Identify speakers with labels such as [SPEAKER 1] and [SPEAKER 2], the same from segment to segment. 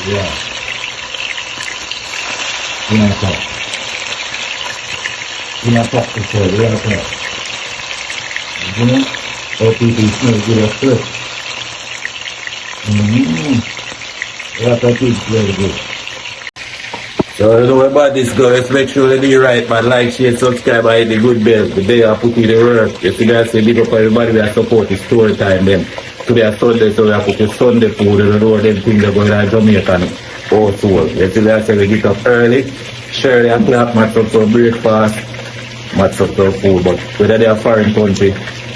[SPEAKER 1] Yeah. Jamaica. Jamaica is good. Jamaica. You know? All people smell good as well. Jamaica is very good. So you know about this guys, make sure you do right, man. Like, share, subscribe, and hit the good bell. The day I put in the work. You see that, say big up everybody we are support the story time then. Today is Sunday, so we have put the Sunday food and all them things that going on Jamaican also. You see that, say we get up early, Shirley and clap, match up for breakfast, match up for food. But whether they are foreign country,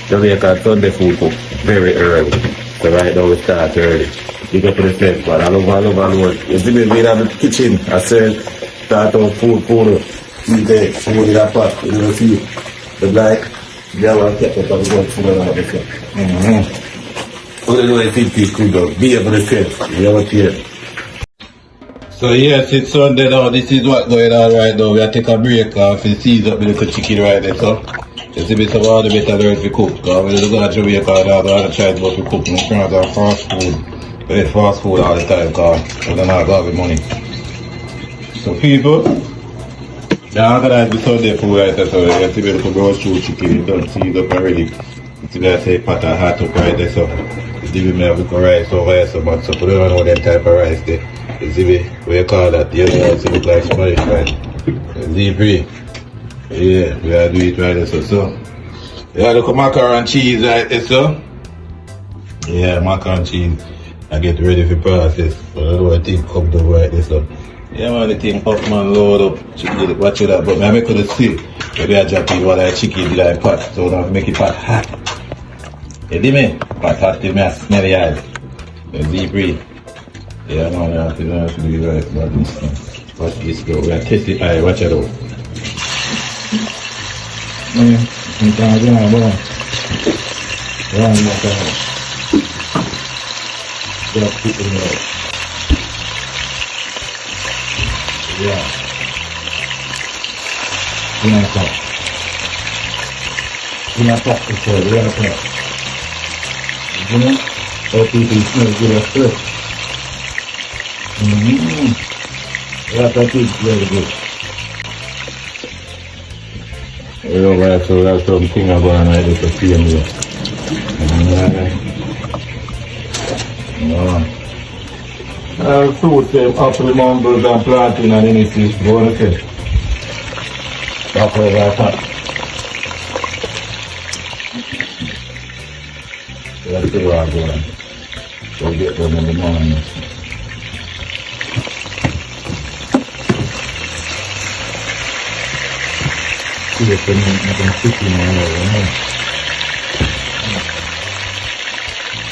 [SPEAKER 1] Jamaican Sunday food cook very early. So right now we start early. Big up to the set, but I love. You see me in the kitchen, I said, start out food, eat the food in a pot, you know, see, the black, they will keep up and go food and all this stuff. All the way 50 could go, be able to set, you know what here. So yes, it's Sunday now, this is what's going on right now. We are taking a break off and season up with the chicken right there, so. You see, some of the better learn to cook, because when you go to Jamaica, I don't try to go to cook, I'm trying to fast food. We eat fast food all the time because we don't have the money. So people, now I'm going to do Sunday food right there, so you see me look brown stew chicken, you don't see it up already. You see me I say pot and hot up right there, so you see me have a rice over here, so but so we don't know that type of rice there. You see me, what you call that, you know, it look like Spanish right. Zebra. Yeah, we are doing it right there, so. You have the macaroni and cheese right there, so. Yeah, macaroni and cheese. I get ready for process, but I don't want the thing cooked up right there, so. Yeah man, the thing up man, load up, chicken, watch it up, but I make it see, maybe I drop it while I chicken like pot, so I don't make it pot hot. You see me? Pot hot till I smell the eyes. The zebra. Yeah man, I have to do it right about this thing. Watch this go, we are testing eye, watch it out. You can't do it, boy. Run, my just put it out. Yeah. Jamaica. Jamaica is good. Jamaica. You know? All people smell good as well. Jamaica is very good. Alright, so that's something I'm going to see in here. Fruit, apple, mangoes and plantain and anything, go on the back over like that. Let's see where I'm going. We'll get them in the morning. See if they make them chicken or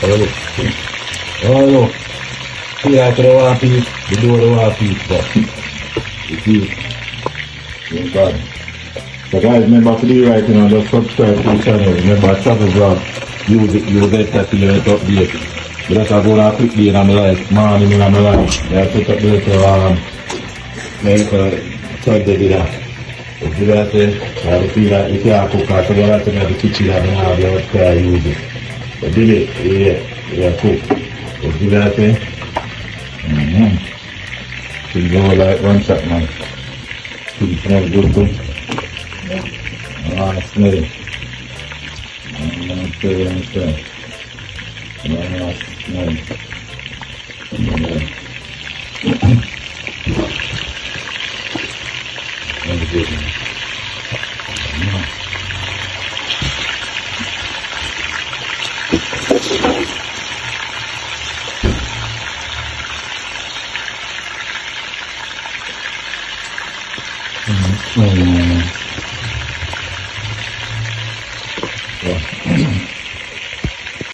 [SPEAKER 1] whatever. Oh look. See after the one piece, the door the one piece, but you see, thank God. So guys, remember to do right, you know, just subscribe to the channel. Remember travel vlog, you get that till you get update. But that's a good quickly in my life, morning in my life. I put up the make Sunday do that. If you guys say, I feel like you can't cook, I forgot to make the kitchen and have the outside use it. But did it, yeah, cook. If you guys say, should go like one shot, man. Should smell good too. Smell it. Smell it. Smell it.